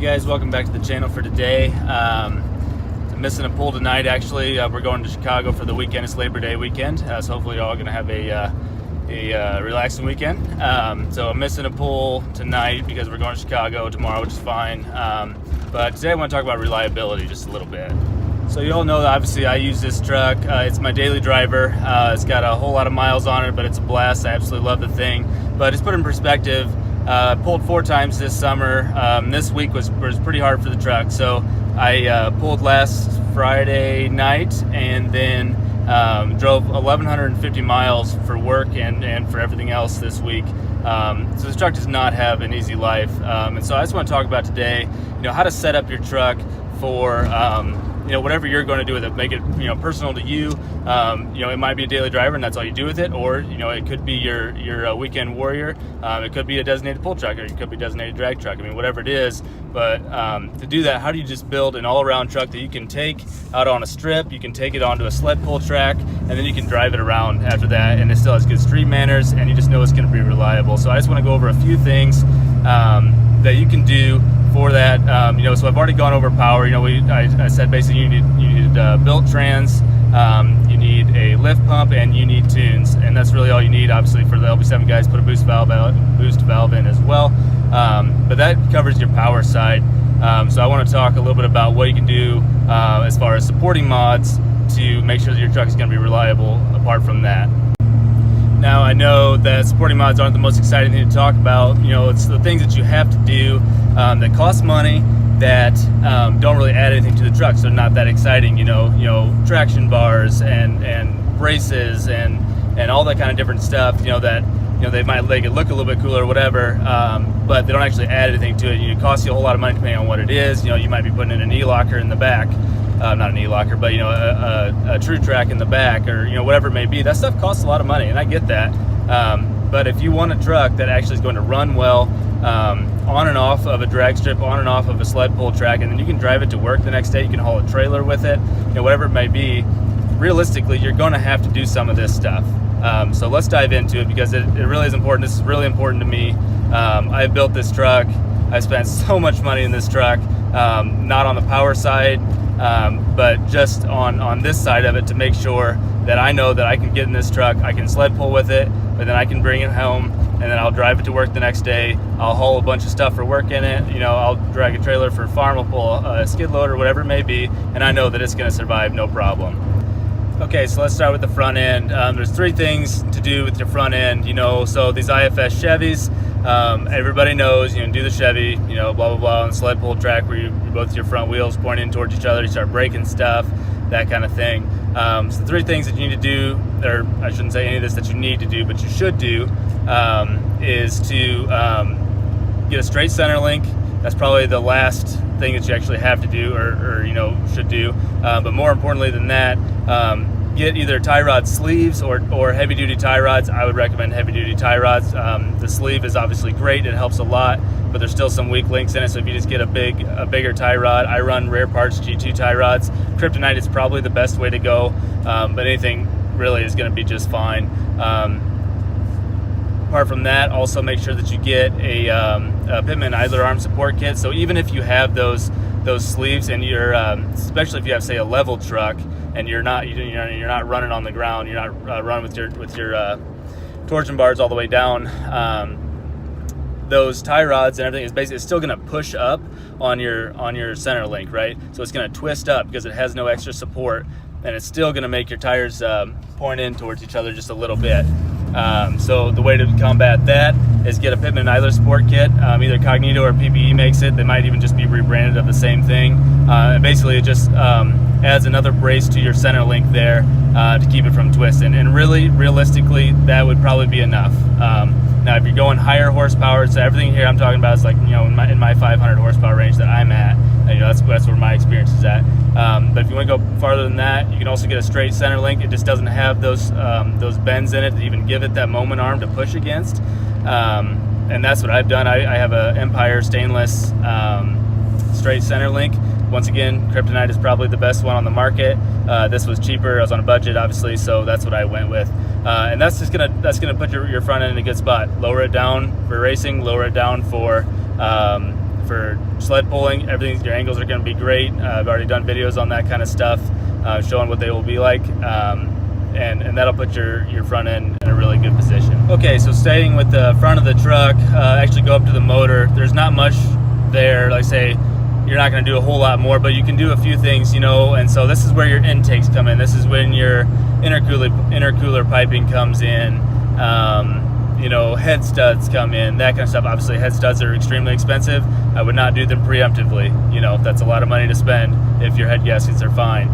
guys, welcome back to the channel for today. I'm missing a pull tonight actually. We're going to Chicago for the weekend. It's Labor Day weekend, so hopefully you're all going to have a relaxing weekend. So I'm missing a pull tonight because we're going to Chicago tomorrow, which is fine. But today I want to talk about reliability just a little bit. So you all know that obviously I use this truck. It's my daily driver. It's got a whole lot of miles on it, but it's a blast. I absolutely love the thing. But just put in perspective, pulled 4 times this summer. This week was pretty hard for the truck. So I pulled last Friday night and then drove 1,150 miles for work and for everything else this week. So this truck does not have an easy life. And so I just want to talk about today, how to set up your truck for whatever you're going to do with it. Make it personal to you. It might be a daily driver and that's all you do with it, or it could be your weekend warrior. It could be a designated pull truck, or it could be a designated drag truck. I mean, whatever it is. But to do that, how do you just build an all-around truck that you can take out on a strip, you can take it onto a sled pull track, and then you can drive it around after that, and it still has good street manners, and you just know it's going to be reliable. So I just want to go over a few things that you can do for that. So I've already gone over power. I said basically you need Billet trans, you need a lift pump, and you need tunes, and that's really all you need. Obviously for the LB7 guys, put a boost valve in as well, but that covers your power side. So I want to talk a little bit about what you can do as far as supporting mods to make sure that your truck is going to be reliable apart from that. Now, I know that supporting mods aren't the most exciting thing to talk about. It's the things that you have to do that cost money, that don't really add anything to the truck, so not that exciting. Traction bars and braces and all that kind of different stuff. That they might make it look a little bit cooler or whatever, but they don't actually add anything to it. It costs you a whole lot of money depending on what it is. You might be putting in an e-locker in the back. Not an e-locker, but a true track in the back, or whatever it may be. That stuff costs a lot of money, and I get that. But if you want a truck that actually is going to run well on and off of a drag strip, on and off of a sled pull track, and then you can drive it to work the next day, you can haul a trailer with it, whatever it may be, realistically, you're going to have to do some of this stuff. So let's dive into it, because it really is important. This is really important to me. I built this truck. I spent so much money in this truck, not on the power side, but just on this side of it, to make sure that I know that I can get in this truck, I can sled pull with it, but then I can bring it home, and then I'll drive it to work the next day. I'll haul a bunch of stuff for work in it. I'll drag a trailer for a farm, I'll pull a skid loader, whatever it may be, and I know that it's going to survive no problem. Okay, so let's start with the front end. There's 3 things to do with your front end. So these IFS Chevys, everybody knows, do the Chevy, blah, blah, blah, on the sled pull track where you both your front wheels pointing towards each other, you start braking stuff, that kind of thing. So 3 things that you need to do, or I shouldn't say any of this that you need to do, but you should do, is to get a straight center link. That's probably the last thing that you actually have to do, or should do. But more importantly than that, get either tie rod sleeves or heavy duty tie rods. I would recommend heavy duty tie rods. The sleeve is obviously great, it helps a lot, but there's still some weak links in it. So if you just get a bigger tie rod, I run Rare Parts G2 tie rods. Kryptonite is probably the best way to go, but anything really is going to be just fine. Apart from that, also make sure that you get a Pitman idler arm support kit. So even if you have those sleeves, and you're especially if you have, say, a level truck, and you're not running on the ground, you're not running with your torsion bars all the way down, those tie rods and everything is basically still going to push up on your center link, right? So it's going to twist up because it has no extra support, and it's still going to make your tires point in towards each other just a little bit. So the way to combat that is get a Pitman idler support kit. Either Cognito or PPE makes it. They might even just be rebranded of the same thing. And basically it just adds another brace to your center link there to keep it from twisting. And really, realistically, that would probably be enough. Now, if you're going higher horsepower, so everything here I'm talking about is like, in my 500 horsepower range that I'm at. That's where my experience is at. But if you want to go farther than that, you can also get a straight center link. It just doesn't have those bends in it to even give it that moment arm to push against. And that's what I've done. I have a Empire stainless straight center link. Once again, Kryptonite is probably the best one on the market. This was cheaper. I was on a budget, obviously, so that's what I went with. And that's gonna put your front end in a good spot. Lower it down for racing. Lower it down for for sled pulling, everything, your angles are going to be great. I've already done videos on that kind of stuff, showing what they will be like, and that'll put your front end in a really good position. Okay, so staying with the front of the truck, actually go up to the motor. There's not much there. Like I say, you're not going to do a whole lot more, but you can do a few things, you know. And so this is where your intakes come in. This is when your intercooler piping comes in. You know, head studs come in, that kind of stuff. Obviously, head studs are extremely expensive. I would not do them preemptively. You know, that's a lot of money to spend if your head gaskets are fine.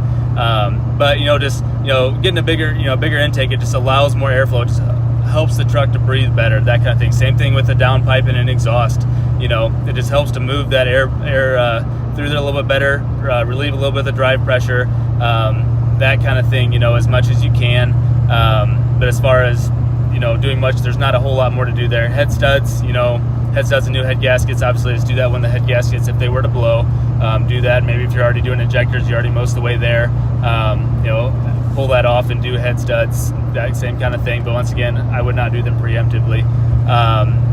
But you know, just getting a bigger intake, it just allows more airflow. It just helps the truck to breathe better, that kind of thing. Same thing with the downpipe and an exhaust. You know, it just helps to move that air through there a little bit better, relieve a little bit of the drive pressure, that kind of thing. You know, as much as you can. But as far as doing much, there's not a whole lot more to do there. Head studs, head studs and new head gaskets. Obviously, just do that when the head gaskets, if they were to blow, do that. Maybe if you're already doing injectors, you're already most of the way there. Pull that off and do head studs, that same kind of thing. But once again, I would not do them preemptively.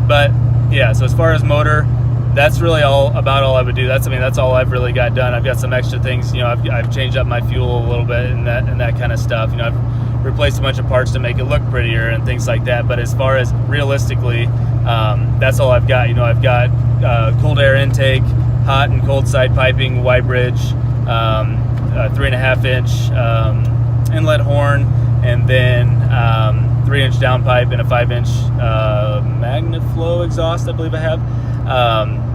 But yeah, so as far as motor, that's really all I would do. That's all I've really got done. I've got some extra things. I've changed up my fuel a little bit and that kind of stuff. I've replaced a bunch of parts to make it look prettier and things like that. But as far as realistically, that's all I've got. I've got cold air intake, hot and cold side piping, Ybridge, 3.5 inch inlet horn, and then 3-inch downpipe and a 5-inch MagnaFlow exhaust, I believe I have.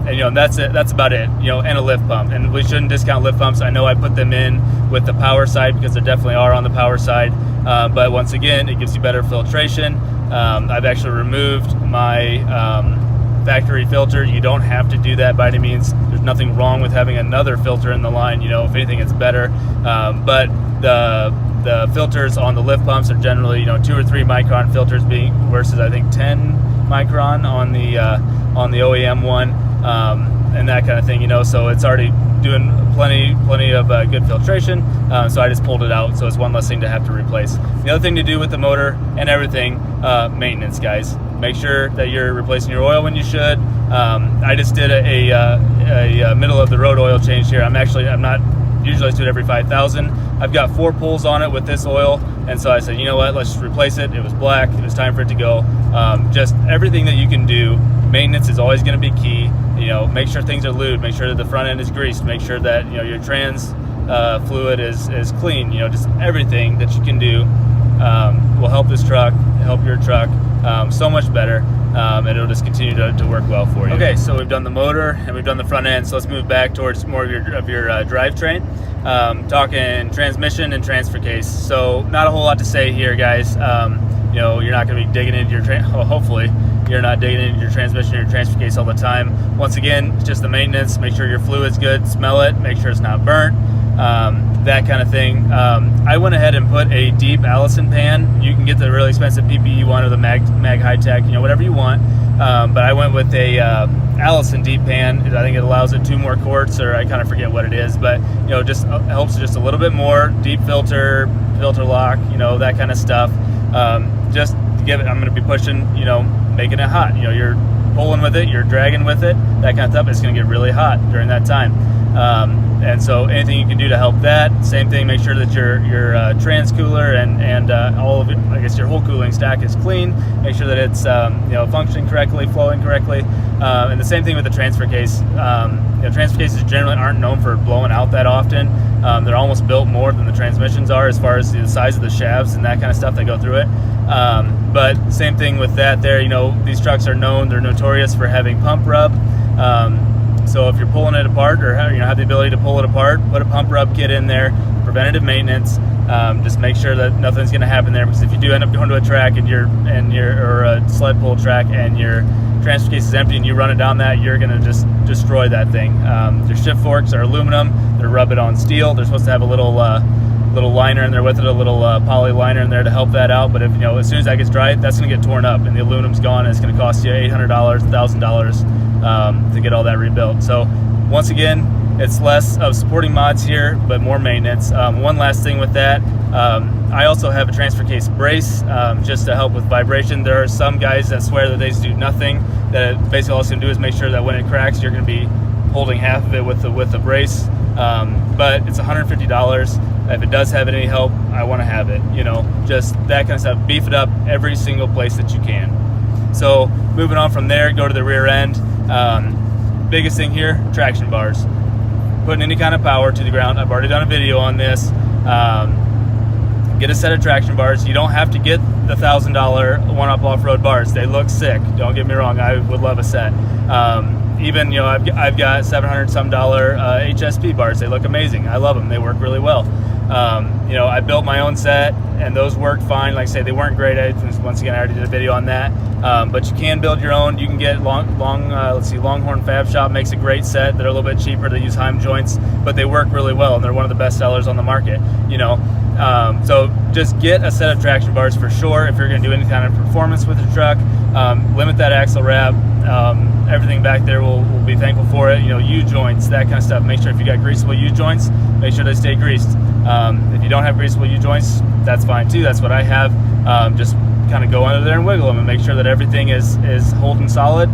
And that's it. That's about it. And a lift pump. And we shouldn't discount lift pumps. I know I put them in with the power side because they definitely are on the power side. But once again, it gives you better filtration. I've actually removed my factory filter. You don't have to do that by any means. There's nothing wrong with having another filter in the line. If anything, it's better. But the filters on the lift pumps are generally 2 or 3 micron filters versus I think 10 micron on the OEM one, and that kind of thing. So it's already doing plenty of good filtration. So I just pulled it out, so it's one less thing to have to replace. The other thing to do with the motor and everything, maintenance, guys. Make sure that you're replacing your oil when you should. I just did a middle of the road oil change here. I'm not usually I do it every 5,000. I've got 4 pulls on it with this oil, and so I said, you know what, let's just replace it. It was black. It was time for it to go. Just everything that you can do. Maintenance is always going to be key. Make sure things are lubed. Make sure that the front end is greased. Make sure that your trans fluid is clean. Just everything that you can do will help this truck, help your truck so much better, and it'll just continue to work well for you. Okay, so we've done the motor and we've done the front end, so let's move back towards more of your drivetrain. Talking transmission and transfer case. So not a whole lot to say here, guys. You're not going to be digging into your hopefully you're not digging into your transmission or your transfer case all the time. Once again, it's just the maintenance. Make sure your fluid's good, smell it, make sure it's not burnt, that kind of thing. I went ahead and put a deep Allison Pan. You can get the really expensive PPE one or the Mag High Tech, whatever you want. But I went with a Allison Deep Pan. I think it allows it 2 more quarts, or I kind of forget what it is, but just helps just a little bit more. Deep filter lock, that kind of stuff. Just to give it, I'm going to be pushing, making it hot. You're pulling with it, you're dragging with it, that kind of stuff. It's going to get really hot during that time. And so anything you can do to help that. Same thing, make sure that your trans cooler and all of it, I guess your whole cooling stack is clean. Make sure that it's functioning correctly, flowing correctly. And the same thing with the transfer case. Transfer cases generally aren't known for blowing out that often. They're almost built more than the transmissions are as far as the size of the shafts and that kind of stuff that go through it. But same thing with that there. These trucks are they're notorious for having pump rub. So if you're pulling it apart or have the ability to pull it apart, put a pump rub kit in there, preventative maintenance. Just make sure that nothing's going to happen there, because if you do end up going to a track or a sled pull track and your transfer case is empty and you run it down that, you're going to just destroy that thing. Your shift forks are aluminum. They're rub-it-on steel. They're supposed to have a little liner in there with it, a little poly liner in there to help that out. But if as soon as that gets dry, that's going to get torn up and the aluminum's gone, and it's going to cost you $800, $1,000 to get all that rebuilt. So once again, it's less of supporting mods here, but more maintenance. One last thing with that, I also have a transfer case brace just to help with vibration. There are some guys that swear that they just do nothing, that basically all it's going to do is make sure that when it cracks, you're going to be holding half of it with the brace. But it's $150. If it does have any help, I want to have it. You know, just that kind of stuff. Beef it up every single place that you can. So moving on from there, go to the rear end. Biggest thing here, traction bars. Putting any kind of power to the ground. I've already done a video on this. Get a set of traction bars. You don't have to get the $1,000 one-up off-road bars. They look sick. Don't get me wrong. I would love a set. Even, you know, I've got $700 some HSP bars. They look amazing. I love them. They work really well. You know, I built my own set, and those worked fine. Like I say, they weren't great. Once again, I already did a video on that. But you can build your own. You can get Longhorn Fab Shop makes a great set. They're a little bit cheaper. They use Heim joints, but they work really well, and they're one of the best sellers on the market. You know, so just get a set of traction bars for sure if you're going to do any kind of performance with your truck. Limit that axle wrap. Everything back there will be thankful for it. You know, U-joints, that kind of stuff. Make sure if you got greasable U-joints, make sure they stay greased. If you don't have greasable U-joints, that's fine too. That's what I have. Just kind of go under there and wiggle them and make sure that everything is holding solid.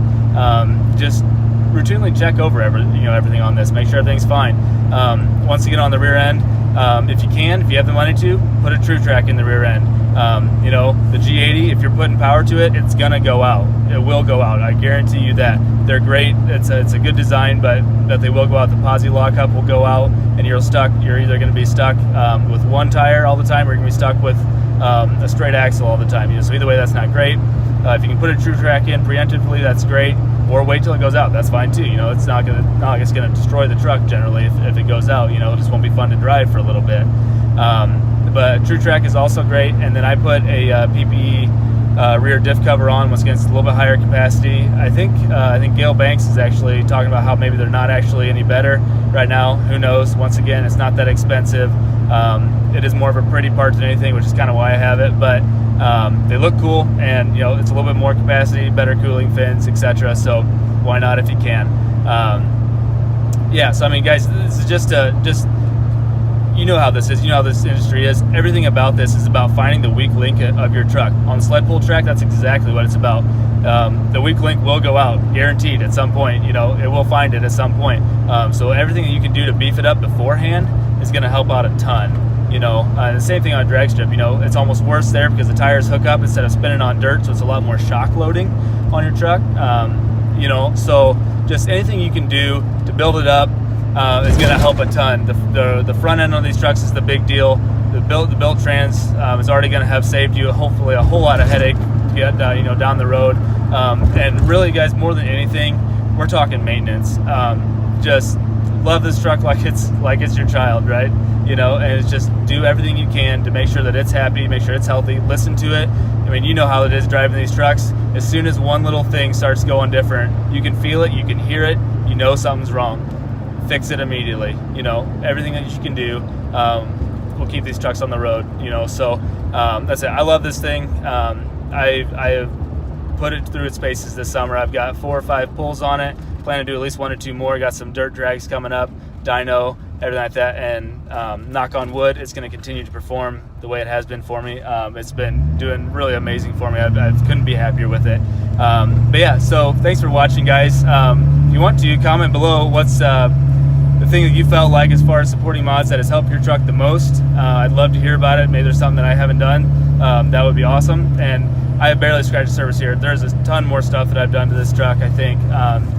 Just routinely check over everything on this. Make sure everything's fine. Once you get on the rear end, if you have the money to, put a True Track in the rear end. You know, the G80, if you're putting power to it, it's gonna go out. It will go out. I guarantee you that. They're great. It's a good design, but they will go out. The posi lockup will go out, and you're either going to be stuck with one tire all the time, or you're going to be stuck with a straight axle all the time. You know, so either way, that's not great. If you can put a True Track in preemptively, that's great. Or wait till it goes out. That's fine too. You know, it's not like it's gonna destroy the truck generally if it goes out. You know, it just won't be fun to drive for a little bit. But True Track is also great. And then I put a PPE rear diff cover on. Once again, it's a little bit higher capacity. I think Gail Banks is actually talking about how maybe they're not actually any better right now. Who knows? Once again, it's not that expensive. It is more of a pretty part than anything, which is kind of why I have it. But they look cool, and you know, it's a little bit more capacity, better cooling fins, etc. So why not if you can? Yeah. So I mean, guys, this is just you know how this is. You know how this industry is. Everything about this is about finding the weak link of your truck. On the sled pull track, that's exactly what it's about. The weak link will go out, guaranteed, at some point. You know, it will find it at some point. So everything that you can do to beef it up beforehand is going to help out a ton. You know, the same thing on a drag strip. You know, it's almost worse there because the tires hook up instead of spinning on dirt, so it's a lot more shock loading on your truck. You know, so just anything you can do to build it up is going to help a ton. The front end on these trucks is the big deal. The built trans is already going to have saved you hopefully a whole lot of headache to get you know, down the road. And really, guys, more than anything, we're talking maintenance. Just love this truck like it's your child, right? You know, and it's just do everything you can to make sure that it's happy, make sure it's healthy, listen to it. I mean, you know how it is driving these trucks. As soon as one little thing starts going different, you can feel it, you can hear it, you know something's wrong. Fix it immediately. You know, everything that you can do will keep these trucks on the road, you know. So that's it. I love this thing. I have put it through its paces this summer. I've got 4 or 5 pulls on it. Plan to do at least 1 or 2 more. Got some dirt drags coming up, dyno, everything like that, and knock on wood, it's going to continue to perform the way it has been for me. It's been doing really amazing for me. I couldn't be happier with it. But yeah, so thanks for watching, guys. If you want to, comment below what's the thing that you felt like as far as supporting mods that has helped your truck the most. I'd love to hear about it. Maybe there's something that I haven't done. That would be awesome. And I have barely scratched the surface here. There's a ton more stuff that I've done to this truck, I think,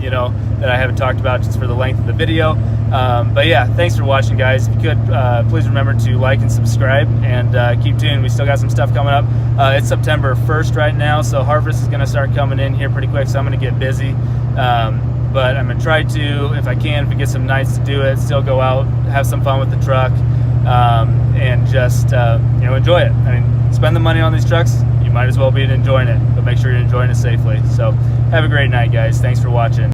you know, that I haven't talked about just for the length of the video. But yeah, thanks for watching, guys. If you could, please remember to like and subscribe, and keep tuned. We still got some stuff coming up. It's September 1st right now, so harvest is going to start coming in here pretty quick, so I'm going to get busy. But I'm going to try to, if I can, if we get some nights to do it, still go out, have some fun with the truck, and just, you know, enjoy it. I mean, spend the money on these trucks, you might as well be enjoying it, but make sure you're enjoying it safely. So have a great night, guys. Thanks for watching.